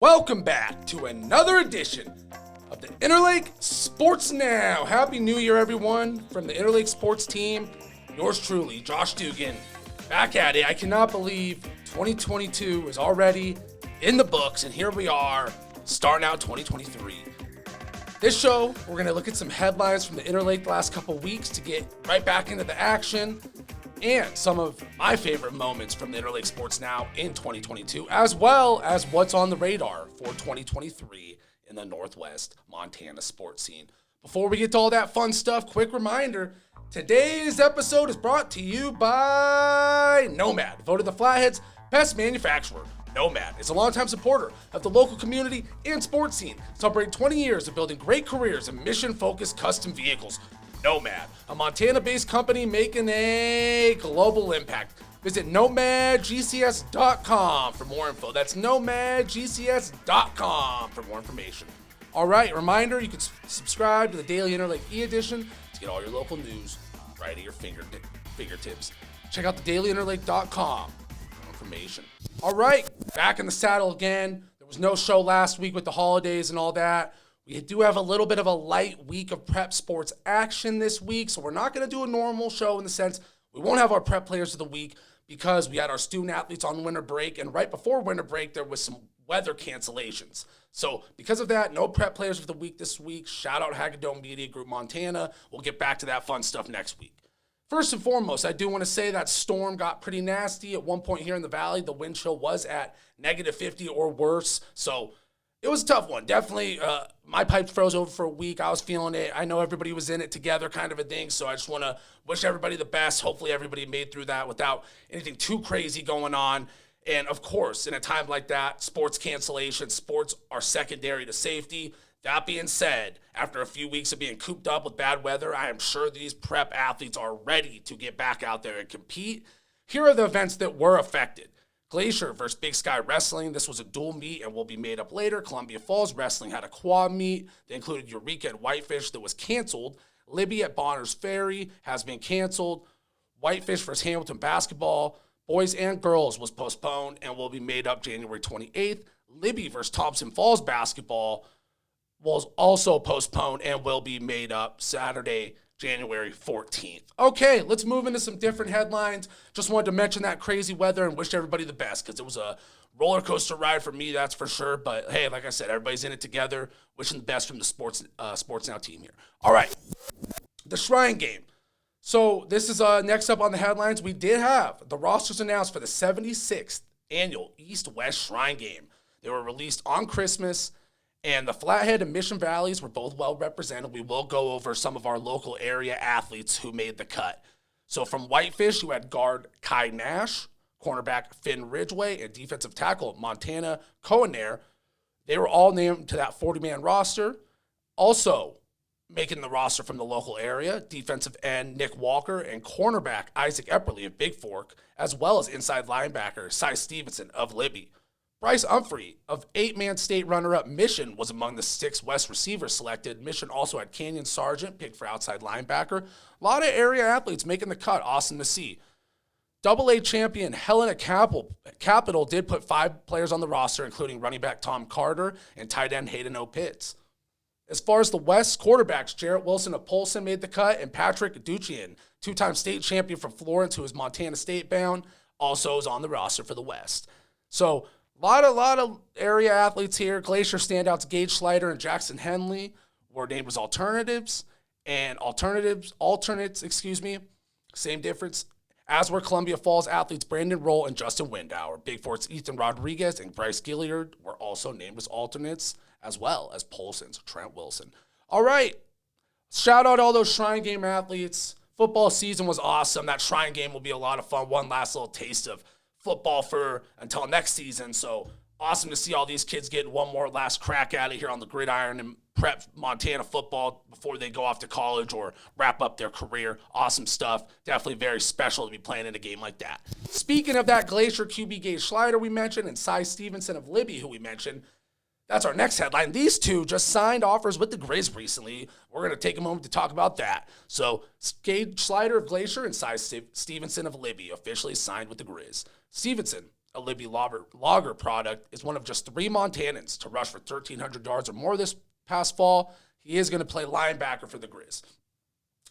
Welcome back to another edition of the Interlake Sports Now. Happy New Year, everyone, from the Interlake Sports team. Yours truly, Josh Dugan, back at it. I cannot believe 2022 is already in the books, and here we are, starting out 2023. This show, we're going to look at some headlines from the Interlake the last couple weeks to get right back into the action, and some of my favorite moments from the Interlake Sports Now in 2022, as well as what's on the radar for 2023 in the Northwest Montana sports scene. Before we get to all that fun stuff, quick reminder, today's episode is brought to you by Nomad, voted the Flathead's best manufacturer. Nomad is a longtime supporter of the local community and sports scene, celebrating 20 years of building great careers in mission-focused custom vehicles. Nomad, a Montana-based company making a global impact. Visit nomadgcs.com for more info. That's nomadgcs.com for more information. All right, reminder, you can subscribe to the Daily Interlake e-edition to get all your local news right at your fingertips. Check out thedailyinterlake.com for more information. All right, back in the saddle again. There was no show last week with the holidays and all that. We do have a little bit of a light week of prep sports action this week, so we're not going to do a normal show in the sense we won't have our prep players of the week because we had our student athletes on winter break, and right before winter break, there was some weather cancellations. So because of that, no prep players of the week this week. Shout out Hagadone Media Group Montana. We'll get back to that fun stuff next week. First and foremost, I do want to say that storm got pretty nasty. At one point here in the valley, the wind chill was at -50 or worse, so it was a tough one. Definitely, my pipes froze over for a week. I was feeling it. I know everybody was in it together kind of a thing, so I just want to wish everybody the best. Hopefully everybody made through that without anything too crazy going on. And, of course, in a time like that, sports cancellations, sports are secondary to safety. That being said, after a few weeks of being cooped up with bad weather, I am sure these prep athletes are ready to get back out there and compete. Here are the events that were affected. Glacier versus Big Sky Wrestling. This was a dual meet and will be made up later. Columbia Falls Wrestling had a quad meet. They included Eureka and Whitefish that was canceled. Libby at Bonner's Ferry has been canceled. Whitefish versus Hamilton Basketball, boys and girls, was postponed and will be made up January 28th. Libby versus Thompson Falls Basketball was also postponed and will be made up Saturday, January 14th. Okay, let's move into some different headlines. Just wanted to mention that crazy weather and wish everybody the best because it was a roller coaster ride for me, that's for sure. But hey, like I said, everybody's in it together. Wishing the best from the Sports Now team here. All right, the Shrine Game. So this is next up on the headlines. We did have the rosters announced for the 76th annual East-West Shrine Game. They were released on Christmas. And the Flathead and Mission Valleys were both well represented. We will go over some of our local area athletes who made the cut. So from Whitefish, you had guard Kai Nash, cornerback Finn Ridgway, and defensive tackle Montana Cohenair. They were all named to that 40-man roster. Also making the roster from the local area, defensive end Nick Walker and cornerback Isaac Epperly of Big Fork, as well as inside linebacker Cy Stevenson of Libby. Bryce Humphrey of 8-man state runner-up Mission was among the 6 West receivers selected. Mission also had Canyon Sargent, picked for outside linebacker. A lot of area athletes making the cut. Awesome to see. AA champion Helena Capital did put 5 players on the roster, including running back Tom Carter and tight end Hayden O'Pitts. As far as the West quarterbacks, Jarrett Wilson of Polson made the cut, and Patrick Duchian, 2-time state champion from Florence, who is Montana State bound, also is on the roster for the West. So, lot of area athletes here. Glacier standouts Gage Sliter and Jackson Henley were named as alternates, same difference, as were Columbia Falls athletes Brandon Roll and Justin Windauer. Big Fort's Ethan Rodriguez and Bryce Gilliard were also named as alternates, as well as Polson's Trent Wilson. All right, shout out all those Shrine Game athletes. Football season was awesome. That Shrine Game will be a lot of fun. One last little taste of football for until next season. So awesome to see all these kids getting one more last crack at it here on the gridiron and prep Montana football before they go off to college or wrap up their career. Awesome stuff. Definitely very special to be playing in a game like that. Speaking of that, Glacier QB Gage Sliter we mentioned and Cy Stevenson of Libby who we mentioned, that's our next headline. These two just signed offers with the Grizz recently. We're going to take a moment to talk about that. So, Gage Sliter of Glacier and Cy Stevenson of Libby officially signed with the Grizz. Stevenson a Libby Lager product, is one of just 3 Montanans to rush for 1,300 yards or more this past fall. He is going to play linebacker for the Grizz.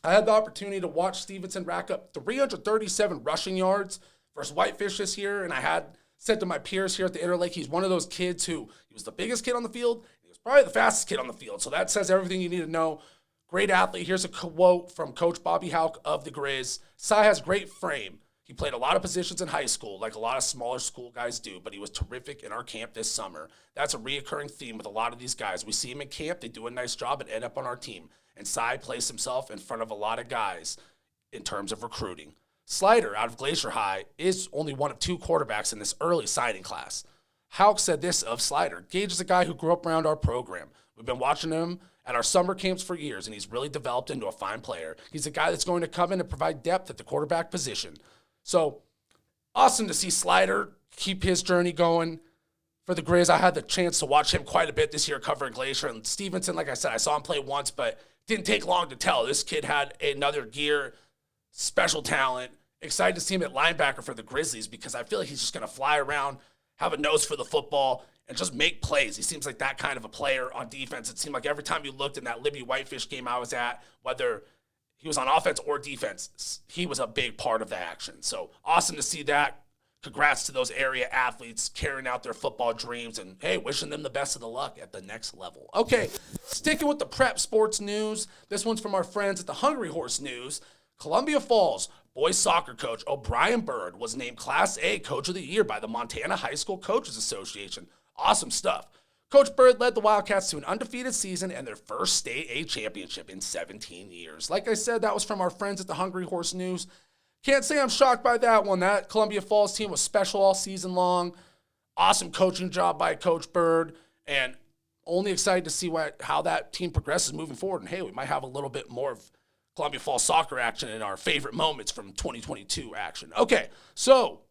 I had the opportunity to watch Stevenson rack up 337 rushing yards versus Whitefish this year, and I had said to my peers here at the Interlake, he's one of those kids who, he was the biggest kid on the field, he was probably the fastest kid on the field, so that says everything you need to know. Great athlete. Here's a quote from Coach Bobby Houck of the Grizz. Cy has great frame. He played a lot of positions in high school, like a lot of smaller school guys do, but he was terrific in our camp this summer. That's a reoccurring theme with a lot of these guys. We see him in camp, they do a nice job and end up on our team. And Cy placed himself in front of a lot of guys in terms of recruiting. Sliter, out of Glacier High, is only one of 2 quarterbacks in this early signing class. Houck said this of Sliter: Gage is a guy who grew up around our program. We've been watching him at our summer camps for years, and he's really developed into a fine player. He's a guy that's going to come in and provide depth at the quarterback position. So, awesome to see Sliter keep his journey going for the Grizz. I had the chance to watch him quite a bit this year covering Glacier. And Stevenson, like I said, I saw him play once, but didn't take long to tell. This kid had another gear, special talent. Excited to see him at linebacker for the Grizzlies because I feel like he's just going to fly around, have a nose for the football, and just make plays. He seems like that kind of a player on defense. It seemed like every time you looked in that Libby Whitefish game I was at, whether he was on offense or defense, he was a big part of the action. So awesome to see that. Congrats to those area athletes carrying out their football dreams, and hey, wishing them the best of the luck at the next level. Okay, sticking with the prep sports news. This one's from our friends at the Hungry Horse News. Columbia Falls boys soccer coach O'Brien Byrd was named Class A Coach of the Year by the Montana High School Coaches Association. Awesome stuff. Coach Byrd led the Wildcats to an undefeated season and their first State A championship in 17 years. Like I said, that was from our friends at the Hungry Horse News. Can't say I'm shocked by that one. That Columbia Falls team was special all season long. Awesome coaching job by Coach Byrd, and only excited to see how that team progresses moving forward. And hey, we might have a little bit more of Columbia Falls soccer action in our favorite moments from 2022 action. Okay, so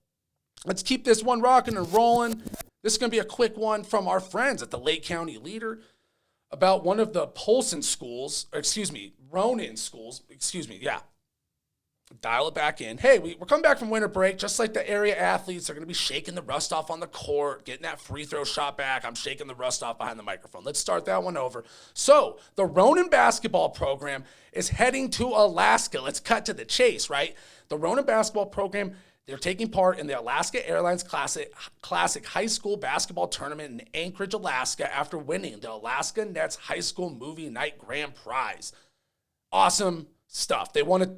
let's keep this one rocking and rolling. This is going to be a quick one from our friends at the Lake County Leader about one of the Ronan schools, dial it back in. Hey, we're coming back from winter break, just like the area athletes. They're going to be shaking the rust off on the court, getting that free throw shot back. I'm shaking the rust off behind the microphone. Let's start that one over. So the Ronan basketball program is heading to Alaska. Let's cut to the chase, right? The Ronan basketball program, they're taking part in the Alaska Airlines Classic High School Basketball Tournament in Anchorage, Alaska, after winning the Alaska Nets High School Movie Night Grand Prize. Awesome stuff. They won a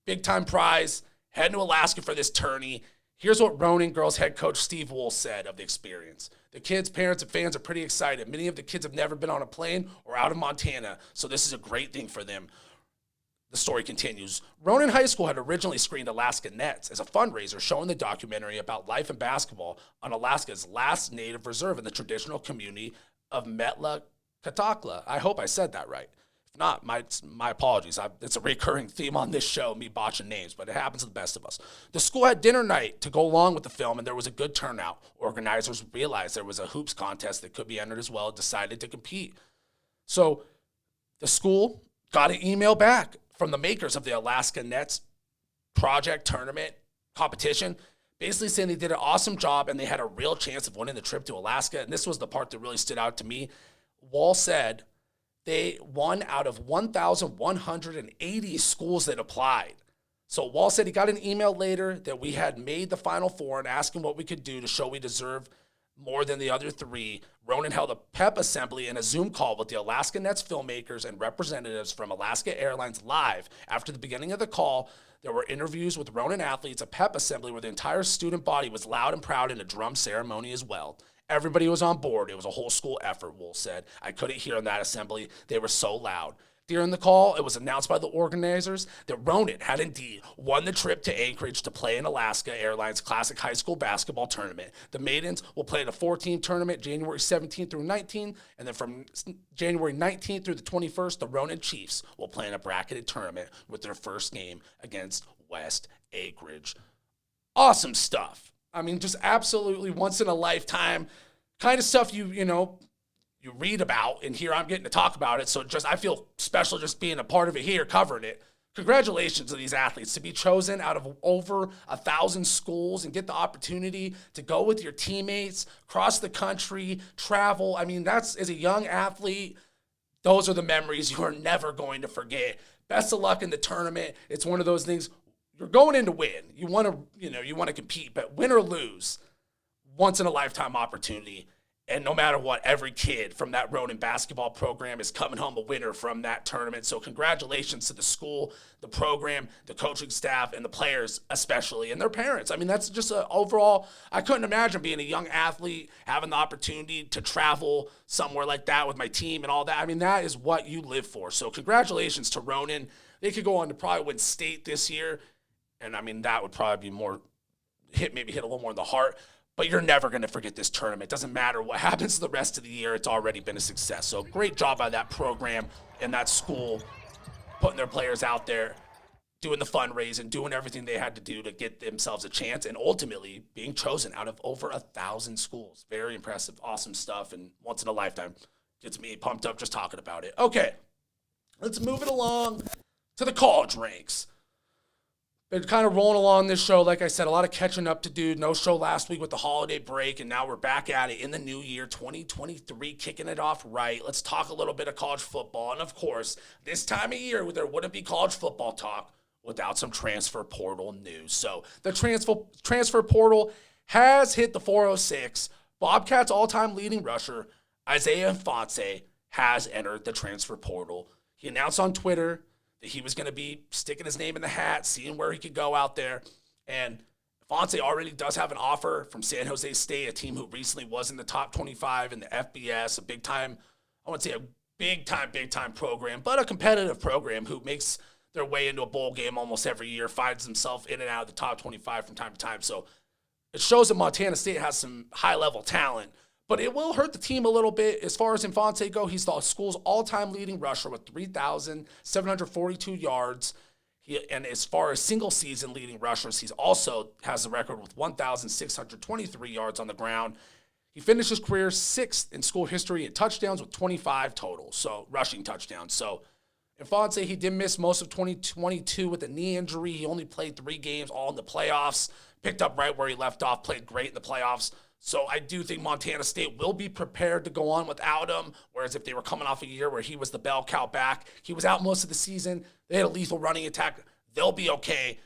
big-time prize, heading to Alaska for this tourney. Here's what Ronan girls head coach Steve Wool said of the experience. The kids, parents, and fans are pretty excited. Many of the kids have never been on a plane or out of Montana, so this is a great thing for them. The story continues. Ronan High School had originally screened Alaska Nets as a fundraiser showing the documentary about life in basketball on Alaska's last native reserve in the traditional community of Metlakatla. I hope I said that right. If not, my apologies. It's a recurring theme on this show, me botching names, but it happens to the best of us. The school had dinner night to go along with the film, and there was a good turnout. Organizers realized there was a hoops contest that could be entered as well and decided to compete. So the school got an email back from the makers of the Alaska Nets project tournament competition, basically saying they did an awesome job and they had a real chance of winning the trip to Alaska. And this was the part that really stood out to me. Wall said they won out of 1,180 schools that applied. So Wall said he got an email later that we had made the Final Four and asking what we could do to show we deserve more than the other 3. Ronan held a pep assembly and a Zoom call with the Alaska Nets filmmakers and representatives from Alaska Airlines live. After the beginning of the call, there were interviews with Ronan athletes, a pep assembly where the entire student body was loud and proud, and a drum ceremony as well. Everybody was on board. It was a whole school effort, Wool said. I couldn't hear in that assembly. They were so loud. During the call, it was announced by the organizers that Ronan had indeed won the trip to Anchorage to play in Alaska Airlines Classic High School Basketball Tournament. The Maidens will play in a 14 tournament January 17th through 19th, and then from January 19th through the 21st, the Ronan Chiefs will play in a bracketed tournament with their first game against West Anchorage. Awesome stuff. I mean, just absolutely once in a lifetime kind of stuff you read about, and here I'm getting to talk about it. So I feel special just being a part of it here, covering it. congratulations to these athletes to be chosen out of over 1,000 schools and get the opportunity to go with your teammates, cross the country, travel. I mean, that's, as a young athlete, those are the memories you are never going to forget. Best of luck in the tournament. It's one of those things, you're going in to win. You want to compete, but win or lose, once in a lifetime opportunity. And no matter what, every kid from that Ronan basketball program is coming home a winner from that tournament. So congratulations to the school, the program, the coaching staff, and the players especially, and their parents. I mean, that's just overall, I couldn't imagine being a young athlete, having the opportunity to travel somewhere like that with my team and all that. I mean, that is what you live for. So congratulations to Ronan. They could go on to probably win state this year. And I mean, that would probably be more, maybe hit a little more in the heart. But you're never going to forget this tournament. Doesn't matter what happens the rest of the year. It's already been a success. So great job by that program and that school, putting their players out there, doing the fundraising, doing everything they had to do to get themselves a chance, and ultimately being chosen out of over 1,000 schools. Very impressive, awesome stuff, and once in a lifetime. Gets me pumped up just talking about it. Okay, let's move it along to the college ranks. Been kind of rolling along this show. Like I said, a lot of catching up to do. No show last week with the holiday break, and now we're back at it in the new year, 2023, kicking it off right. Let's talk a little bit of college football. And, of course, this time of year, there wouldn't be college football talk without some transfer portal news. So the transfer portal has hit the 406. Bobcats' all-time leading rusher, Isaiah Fonse, has entered the transfer portal. He announced on Twitter that he was going to be sticking his name in the hat, seeing where he could go out there. And Fonse already does have an offer from San Jose State, a team who recently was in the top 25 in the FBS, a big-time, I wouldn't say a big-time program, but a competitive program who makes their way into a bowl game almost every year, finds himself in and out of the top 25 from time to time. So it shows that Montana State has some high-level talent. But it will hurt the team a little bit. As far as Fonse go, he's the school's all-time leading rusher with 3,742 yards. And as far as single-season leading rushers, he also has the record with 1,623 yards on the ground. He finished his career 6th in school history in touchdowns with 25 total, so rushing touchdowns. So Fonse, he did miss most of 2022 with a knee injury. He only played 3 games, all in the playoffs. Picked up right where he left off, played great in the playoffs. So I do think Montana State will be prepared to go on without him, whereas if they were coming off a year where he was the bell cow back, he was out most of the season, they had a lethal running attack, they'll be okay.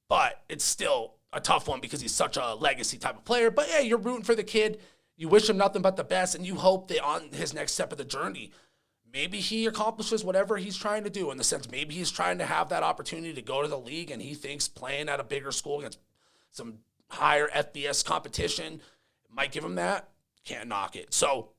But it's still a tough one because he's such a legacy type of player. But, hey, you're rooting for the kid. You wish him nothing but the best, and you hope that on his next step of the journey, maybe he accomplishes whatever he's trying to do, in the sense maybe he's trying to have that opportunity to go to the league, and he thinks playing at a bigger school against some higher FBS competition might give him that. Can't knock it. So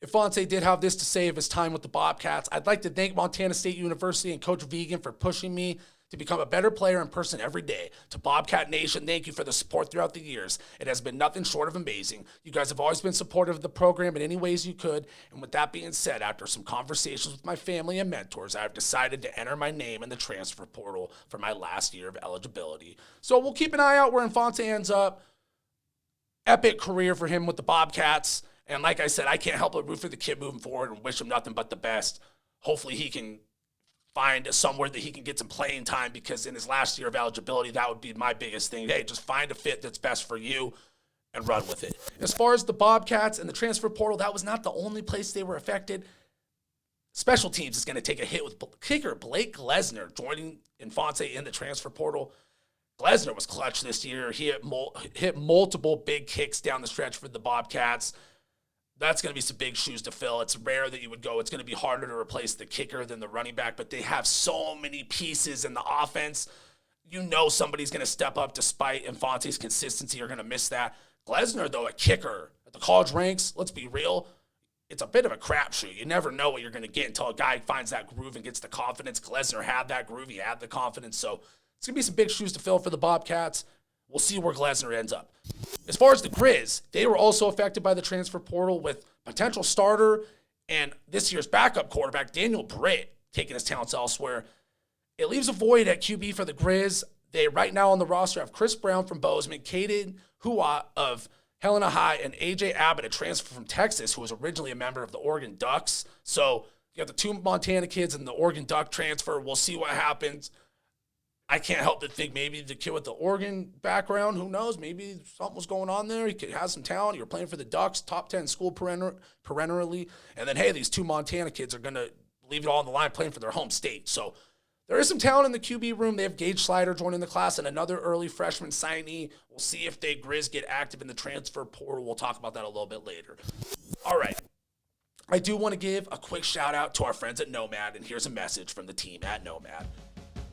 if Fonse did have this to say of his time with the Bobcats, I'd like to thank Montana State University and Coach Vegan for pushing me to become a better player in person every day. To Bobcat Nation, thank you for the support throughout the years. It has been nothing short of amazing. You guys have always been supportive of the program in any ways you could. And with that being said, after some conversations with my family and mentors, I have decided to enter my name in the transfer portal for my last year of eligibility. So we'll keep an eye out where Fonse ends up. Epic career for him with the Bobcats. And like I said, I can't help but root for the kid moving forward and wish him nothing but the best. Hopefully he can find somewhere that he can get some playing time, because in his last year of eligibility, that would be my biggest thing. Hey, just find a fit that's best for you and run with it. As far as the Bobcats and the transfer portal, that was not the only place they were affected. Special teams is going to take a hit with kicker Blake Glesner joining Fonse in the transfer portal. Glesner was clutch this year. He hit multiple big kicks down the stretch for the Bobcats. That's going to be some big shoes to fill. It's rare that you would go, it's going to be harder to replace the kicker than the running back, but they have so many pieces in the offense. You know somebody's going to step up despite Fonse's consistency. You're going to miss that. Glesner, though, a kicker at the college ranks, let's be real, it's a bit of a crapshoot. You never know what you're going to get until a guy finds that groove and gets the confidence. Glesner had that groove. He had the confidence. So it's going to be some big shoes to fill for the Bobcats. We'll see where Glesner ends up. As far as the Grizz, they were also affected by the transfer portal, with potential starter and this year's backup quarterback, Daniel Britt, taking his talents elsewhere. It leaves a void at QB for the Grizz. They right now on the roster have Chris Brown from Bozeman, Caden Hua of Helena High, and A.J. Abbott, a transfer from Texas, who was originally a member of the Oregon Ducks. So You got the 2 Montana kids and the Oregon Duck transfer. We'll see what happens. I can't help but think maybe the kid with the Oregon background, who knows, maybe something was going on there. He could have some talent. You're playing for the Ducks, top 10 school perennially. And then, hey, these 2 Montana kids are going to leave it all on the line playing for their home state. So there is some talent in the QB room. They have Gage Sliter joining the class and another early freshman signee. We'll see if Grizz get active in the transfer portal. We'll talk about that a little bit later. All right. I do want to give a quick shout out to our friends at Nomad, and here's a message from the team at Nomad.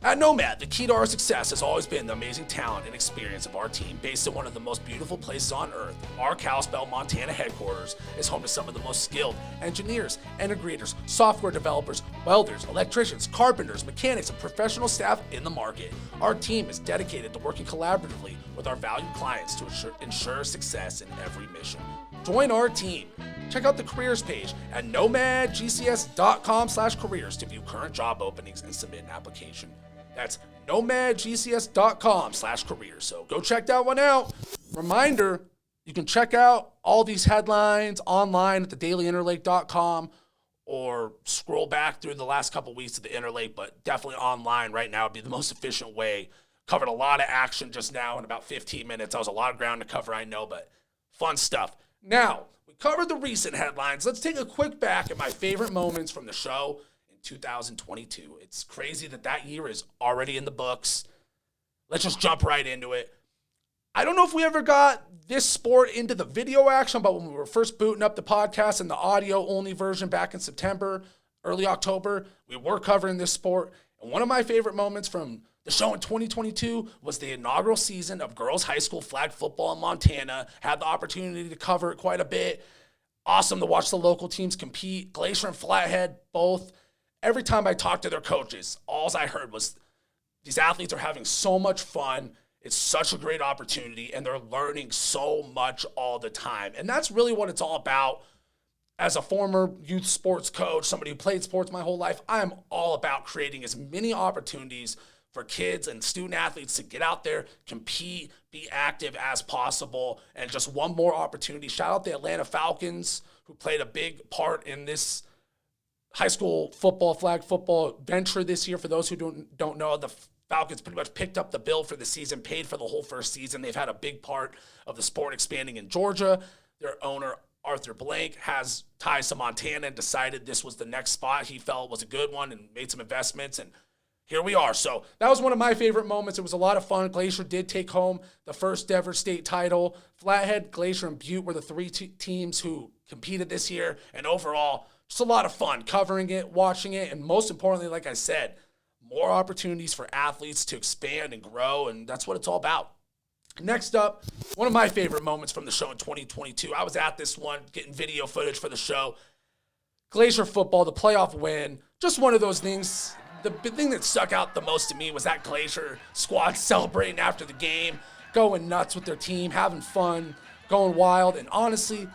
At Nomad, the key to our success has always been the amazing talent and experience of our team. Based in one of the most beautiful places on earth, our Kalispell, Montana headquarters is home to some of the most skilled engineers, integrators, software developers, welders, electricians, carpenters, mechanics, and professional staff in the market. Our team is dedicated to working collaboratively with our valued clients to ensure success in every mission. Join our team. Check out the careers page at nomadgcs.com/careers to view current job openings and submit an application. That's nomadgcs.com/careers. So go check that one out. Reminder, you can check out all these headlines online at thedailyinterlake.com or scroll back through the last couple weeks of the Interlake, but definitely online right now would be the most efficient way. Covered a lot of action just now in about 15 minutes. That was a lot of ground to cover, I know, but fun stuff. Now, we covered the recent headlines. Let's take a quick back at my favorite moments from the show in 2022. It's crazy that year is already in the books. Let's just jump right into it. I don't know if we ever got this sport into the video action, but when we were first booting up the podcast and the audio-only version back in September, early October, we were covering this sport. And one of my favorite moments from the show in 2022 was the inaugural season of girls high school flag football in Montana. Had the opportunity to cover it quite a bit. Awesome to watch the local teams compete. Glacier and Flathead, both. Every time I talked to their coaches, all I heard was these athletes are having so much fun. It's such a great opportunity, and they're learning so much all the time. And that's really what it's all about. As a former youth sports coach, somebody who played sports my whole life, I am all about creating as many opportunities for kids and student athletes to get out there, compete, be active as possible. And just one more opportunity. Shout out the Atlanta Falcons, who played a big part in this high school football, flag football venture this year. For those who don't know, the Falcons pretty much picked up the bill for the season, paid for the whole first season. They've had a big part of the sport expanding in Georgia. Their owner, Arthur Blank, has ties to Montana and decided this was the next spot he felt was a good one and made some investments, and here we are. So that was one of my favorite moments. It was a lot of fun. Glacier did take home the first ever state title. Flathead, Glacier, and Butte were the 3 teams who competed this year, and overall, just a lot of fun covering it, watching it, and most importantly, like I said, more opportunities for athletes to expand and grow, and that's what it's all about. Next up, one of my favorite moments from the show in 2022. I was at this one, getting video footage for the show. Glacier football, the playoff win, just one of those things. The thing that stuck out the most to me was that Glacier squad celebrating after the game, going nuts with their team, having fun, going wild, and honestly,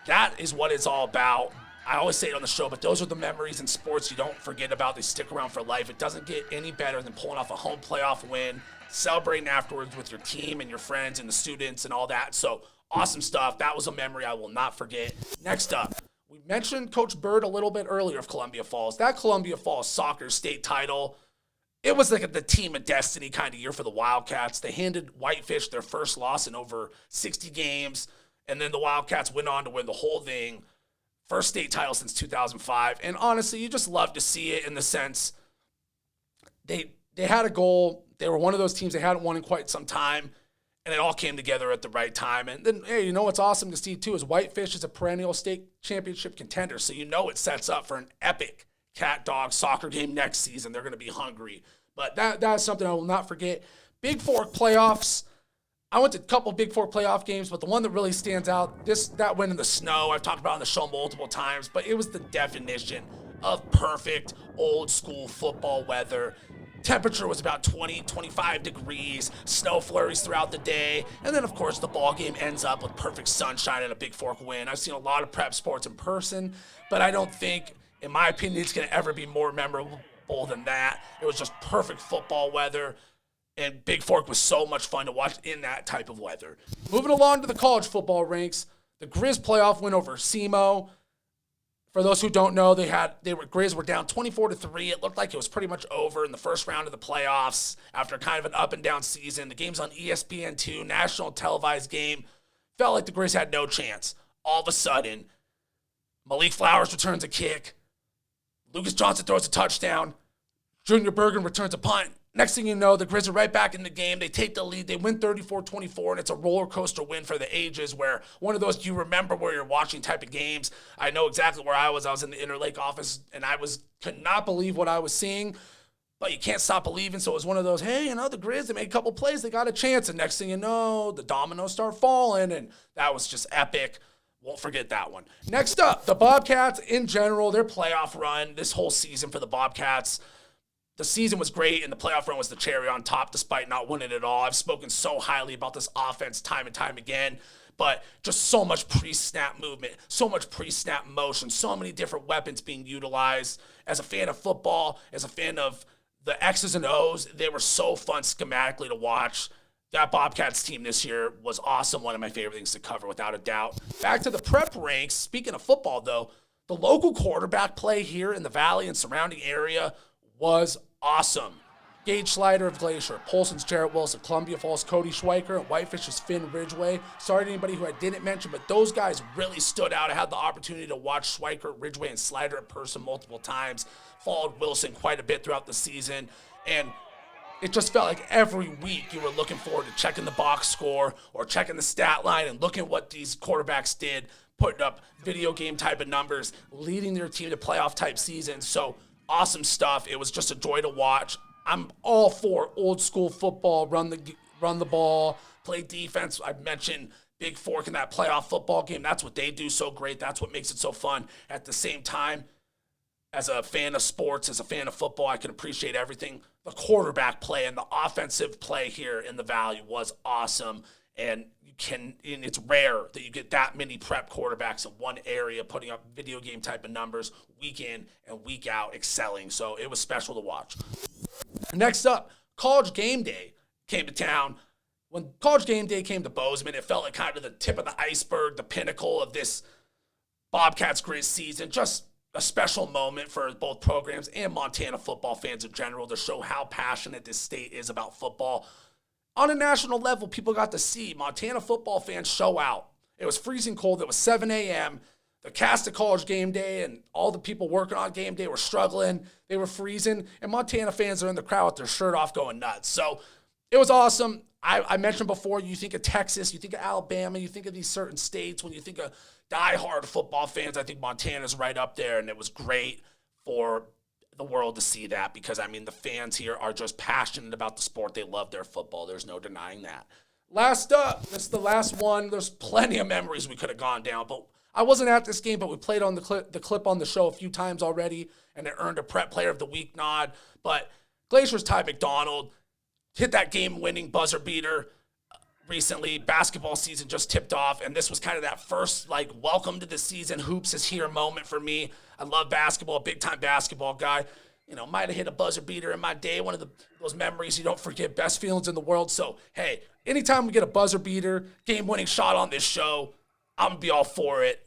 that is what it's all about. I always say it on the show, but those are the memories in sports you don't forget about. They stick around for life. It doesn't get any better than pulling off a home playoff win, celebrating afterwards with your team and your friends and the students and all that. So awesome stuff. That was a memory I will not forget. Next up, we mentioned Coach Byrd a little bit earlier of Columbia Falls. That Columbia Falls soccer state title, it was like the team of destiny kind of year for the Wildcats. They handed Whitefish their first loss in over 60 games, and then the Wildcats went on to win the whole thing. First state title since 2005. And honestly, you just love to see it in the sense they had a goal. They were one of those teams they hadn't won in quite some time, and it all came together at the right time. And then, hey, you know what's awesome to see, too, is Whitefish is a perennial state championship contender, so you know it sets up for an epic cat-dog soccer game next season. They're going to be hungry. But that's something I will not forget. Big Fork playoffs. I went to a couple Big Four playoff games, but the one that really stands out, that went in the snow. I've talked about it on the show multiple times, but it was the definition of perfect old school football weather. Temperature was about 20, 25 degrees, snow flurries throughout the day, and then, of course, the ball game ends up with perfect sunshine and a Big Fork win. I've seen a lot of prep sports in person, but I don't think, in my opinion, it's going to ever be more memorable than that. It was just perfect football weather. And Big Fork was so much fun to watch in that type of weather. Moving along to the college football ranks, the Grizz playoff win over SEMO. For those who don't know, Grizz were down 24-3. It looked like it was pretty much over in the first round of the playoffs after kind of an up and down season. The game's on ESPN2, national televised game. Felt like the Grizz had no chance. All of a sudden, Malik Flowers returns a kick. Lucas Johnson throws a touchdown. Junior Bergen returns a punt. Next thing you know, the Grizz are right back in the game. They take the lead. They win 34-24, and it's a roller coaster win for the ages where one of those you remember where you're watching type of games. I know exactly where I was. I was in the Interlake office, and could not believe what I was seeing, but you can't stop believing. So it was one of those, hey, the Grizz, they made a couple plays. They got a chance, and next thing you know, the dominoes start falling, and that was just epic. Won't forget that one. Next up, the Bobcats in general, their playoff run this whole season for the Bobcats. The season was great, and the playoff run was the cherry on top despite not winning it all. I've spoken so highly about this offense time and time again, but just so much pre-snap movement, so much pre-snap motion, so many different weapons being utilized. As a fan of football, as a fan of the X's and O's, they were so fun schematically to watch. That Bobcats team this year was awesome. One of my favorite things to cover, without a doubt. Back to the prep ranks. Speaking of football, though, the local quarterback play here in the Valley and surrounding area was awesome. Gage Sliter of Glacier, Polson's Jarrett Wilson, Columbia Falls Cody Schweiker, and Whitefish's Finn Ridgway. Sorry to anybody who I didn't mention, but those guys really stood out. I had the opportunity to watch Schweiker, Ridgway, and Sliter in person multiple times. Followed Wilson quite a bit throughout the season, and it just felt like every week you were looking forward to checking the box score or checking the stat line and looking at what these quarterbacks did, putting up video game type of numbers, leading their team to playoff type seasons. So awesome stuff. It was just a joy to watch. I'm all for old school football, run the ball, play defense. I mentioned Big Fork in that playoff football game. That's what they do so great. That's what makes it so fun. At the same time, as a fan of sports, as a fan of football, I can appreciate everything. The quarterback play and the offensive play here in the Valley was awesome. And it's rare that you get that many prep quarterbacks in one area putting up video game type of numbers week in and week out, excelling. So it was special to watch. Next up, College Game Day came to town. When College Game Day came to Bozeman, it felt like kind of the tip of the iceberg, the pinnacle of this Bobcats Grizz season. Just a special moment for both programs and Montana football fans in general to show how passionate this state is about football. On a national level, people got to see Montana football fans show out. It was freezing cold. It was 7 a.m. The cast of College Game Day and all the people working on game day were struggling. They were freezing, and Montana fans are in the crowd with their shirt off going nuts. So it was awesome. I mentioned before, you think of Texas, you think of Alabama, you think of these certain states. When you think of diehard football fans, I think Montana's right up there, and it was great for the world to see that because, the fans here are just passionate about the sport. They love their football. There's no denying that. Last up, this is the last one. There's plenty of memories we could have gone down, but I wasn't at this game, but we played on the clip on the show a few times already, and it earned a Prep Player of the Week nod. But Glacier's Ty McDonald hit that game-winning buzzer beater recently. Basketball season just tipped off, and this was kind of that first, welcome to the season, hoops is here moment for me. I love basketball, big-time basketball guy. Might have hit a buzzer beater in my day, one of those memories you don't forget, best feelings in the world. So, hey, anytime we get a buzzer beater, game-winning shot on this show, I'm going to be all for it.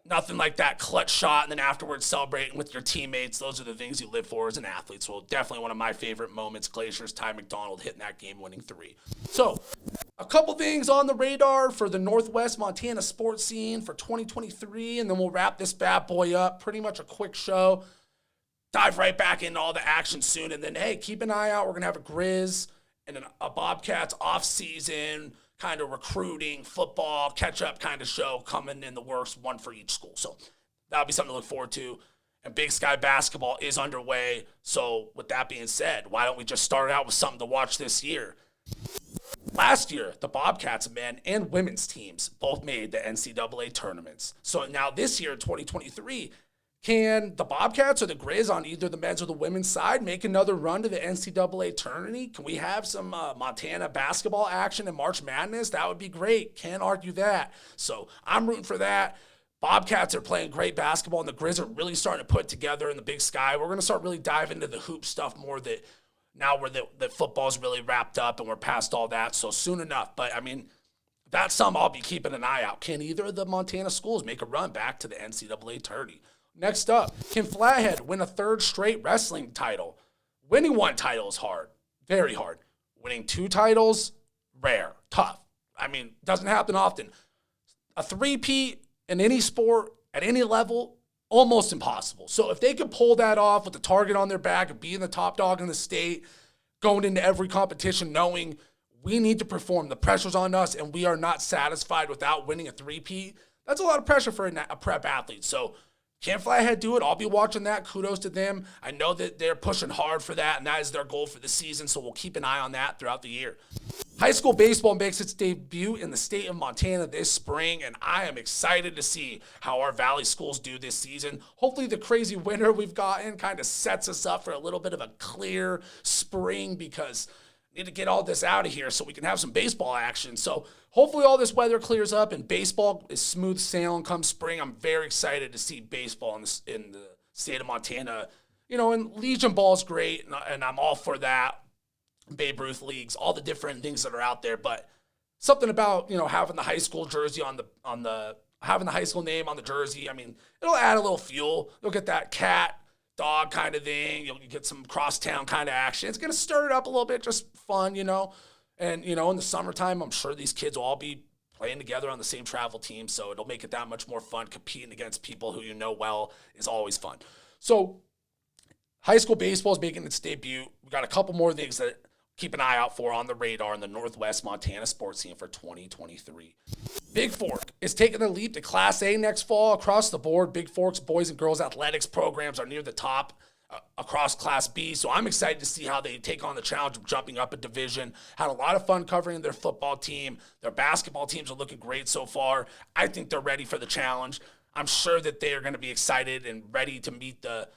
Nothing like that clutch shot and then afterwards celebrating with your teammates. Those are the things you live for as an athlete. So definitely one of my favorite moments, Glacier's Ty McDonald hitting that game-winning three. So a couple things on the radar for the Northwest Montana sports scene for 2023, and then we'll wrap this bad boy up. Pretty much a quick show. Dive right back into all the action soon. And then, hey, keep an eye out. We're going to have a Grizz and a Bobcats off-season kind of recruiting, football, catch-up kind of show coming in the works, one for each school. So that'll be something to look forward to. And Big Sky basketball is underway. So with that being said, why don't we just start out with something to watch this year? Last year, the Bobcats men and women's teams both made the NCAA tournaments. So now this year, 2023, can the Bobcats or the Grizz on either the men's or the women's side make another run to the NCAA tournament? Can we have some Montana basketball action in March Madness? That would be great. Can't argue that. So I'm rooting for that. Bobcats are playing great basketball, and the Grizz are really starting to put together in the Big Sky. We're going to start really diving into the hoop stuff more that now the football's really wrapped up and we're past all that. So soon enough. But, that's something I'll be keeping an eye out. Can either of the Montana schools make a run back to the NCAA tourney? Next up, can Flathead win a third straight wrestling title? Winning one title is hard, very hard. Winning 2 titles, rare, tough. I mean, doesn't happen often. A three-peat in any sport, at any level, almost impossible. So if they could pull that off with the target on their back of being the top dog in the state, going into every competition knowing we need to perform, the pressure's on us, and we are not satisfied without winning a three-peat, that's a lot of pressure for a prep athlete. So can Flathead do it? I'll be watching that. Kudos to them. I know that they're pushing hard for that, and that is their goal for the season, so we'll keep an eye on that throughout the year. High school baseball makes its debut in the state of Montana this spring, and I am excited to see how our Valley schools do this season. Hopefully the crazy winter we've gotten kind of sets us up for a little bit of a clear spring, because we need to get all this out of here so we can have some baseball action. So hopefully all this weather clears up and baseball is smooth sailing come spring. I'm very excited to see baseball in the state of Montana. You know, and Legion ball is great, and I'm all for that. Babe Ruth leagues, all the different things that are out there, but something about, you know, having the high school jersey having the high school name on the jersey. I mean, it'll add a little fuel. You'll get that cat dog kind of thing. You'll get some crosstown kind of action. It's gonna stir it up a little bit, just fun, you know. And you know, in the summertime, I'm sure these kids will all be playing together on the same travel team, so it'll make it that much more fun. Competing against people who you know well is always fun. So high school baseball is making its debut. We got a couple more things that keep an eye out for on the radar in the Northwest Montana sports scene for 2023. Big Fork is taking the leap to Class A next fall across the board. Big Fork's boys and girls athletics programs are near the top across Class B, so I'm excited to see how they take on the challenge of jumping up a division. Had a lot of fun covering their football team. Their basketball teams are looking great so far. I think they're ready for the challenge. I'm sure that they are going to be excited and ready to meet the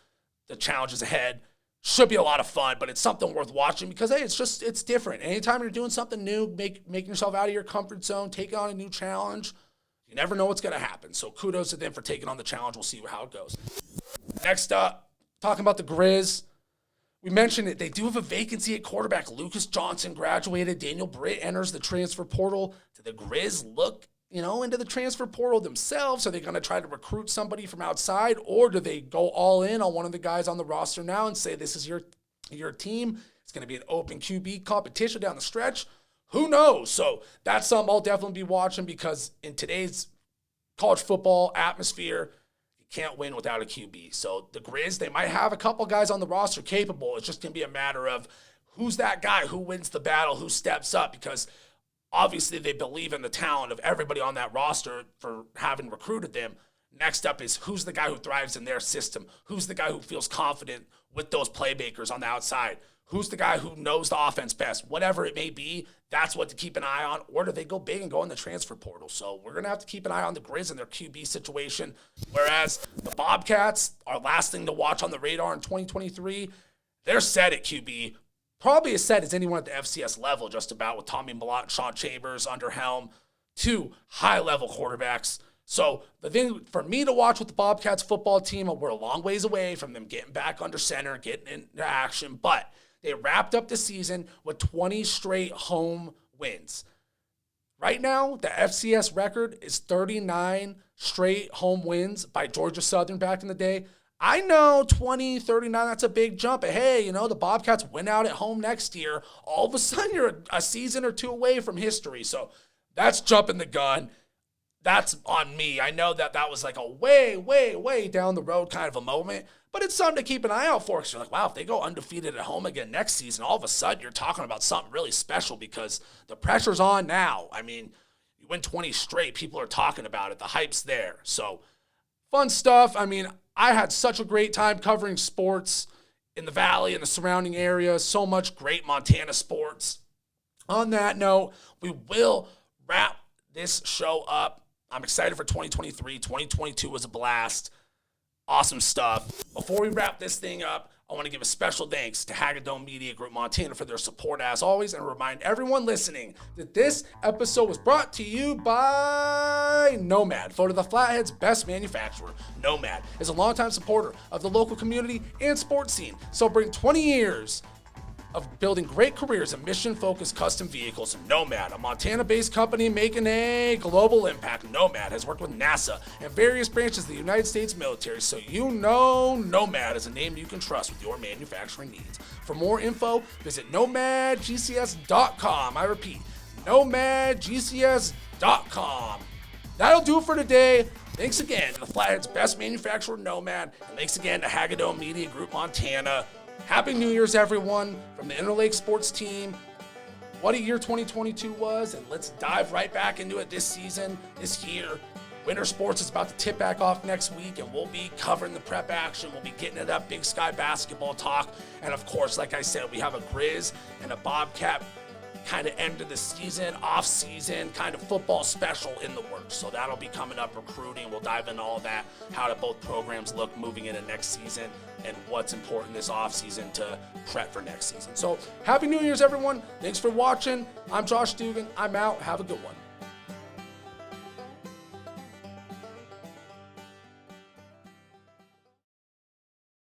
challenges ahead. Should be a lot of fun, but it's something worth watching because, hey, it's different. Anytime you're doing something new, making yourself out of your comfort zone, taking on a new challenge, you never know what's going to happen. So kudos to them for taking on the challenge. We'll see how it goes. Next up, talking about the Grizz. We mentioned it. They do have a vacancy at quarterback. Lucas Johnson graduated. Daniel Britt enters the transfer portal. Do the Grizz look, into the transfer portal themselves? Are they going to try to recruit somebody from outside, or do they go all in on one of the guys on the roster now and say, this is your team? It's going to be an open QB competition down the stretch. Who knows? So that's something I'll definitely be watching, because in today's college football atmosphere, you can't win without a QB. So the Grizz, they might have a couple guys on the roster capable. It's just going to be a matter of who's that guy, who wins the battle, who steps up, because obviously they believe in the talent of everybody on that roster for having recruited them. Next up is who's the guy who thrives in their system? Who's the guy who feels confident with those playmakers on the outside? Who's the guy who knows the offense best? Whatever it may be, that's what to keep an eye on. Or do they go big and go in the transfer portal? So we're going to have to keep an eye on the Grizz and their QB situation. Whereas the Bobcats, our last thing to watch on the radar in 2023, they're set at QB. Probably as set as anyone at the FCS level, just about, with Tommy Mellott and Sean Chambers under helm. 2 high-level quarterbacks. So the thing for me to watch with the Bobcats football team, we're a long ways away from them getting back under center, getting into action, but they wrapped up the season with 20 straight home wins. Right now, the FCS record is 39 straight home wins by Georgia Southern back in the day. I know 20, 39, that's a big jump. But hey, the Bobcats win out at home next year. All of a sudden, you're a season or 2 away from history. So that's jumping the gun. That's on me. I know that was like a way, way, way down the road kind of a moment. But it's something to keep an eye out for, because you're like, wow, if they go undefeated at home again next season, all of a sudden you're talking about something really special, because the pressure's on now. I mean, you win 20 straight, people are talking about it. The hype's there. So fun stuff. I mean, I had such a great time covering sports in the Valley and the surrounding area. So much great Montana sports. On that note, we will wrap this show up. I'm excited for 2023. 2022 was a blast. Awesome stuff. Before we wrap this thing up, I want to give a special thanks to Hagadone Media Group Montana for their support as always, and remind everyone listening that this episode was brought to you by Nomad, voted the Flathead's best manufacturer. Nomad is a longtime supporter of the local community and sports scene, celebrating 20 years of building great careers in mission-focused custom vehicles. Nomad, a Montana-based company making a global impact. Nomad has worked with NASA and various branches of the United States military, so you know Nomad is a name you can trust with your manufacturing needs. For more info, visit nomadgcs.com. I repeat, nomadgcs.com. That'll do it for today. Thanks again to the Flathead's best manufacturer, Nomad, and thanks again to Hagadone Media Group Montana. Happy New Year's, everyone, from the Interlake Sports team. What a year 2022 was, and let's dive right back into it this season, this year. Winter sports is about to tip back off next week, and we'll be covering the prep action. We'll be getting it up, Big Sky basketball talk, and of course, like I said, we have a Grizz and a Bobcat kind of end of the season, off season, kind of football special in the works. So that'll be coming up, recruiting. We'll dive into all that, how do both programs look moving into next season, and what's important this off season to prep for next season. So happy New Year's, everyone. Thanks for watching. I'm Josh Dugan. I'm out. Have a good one.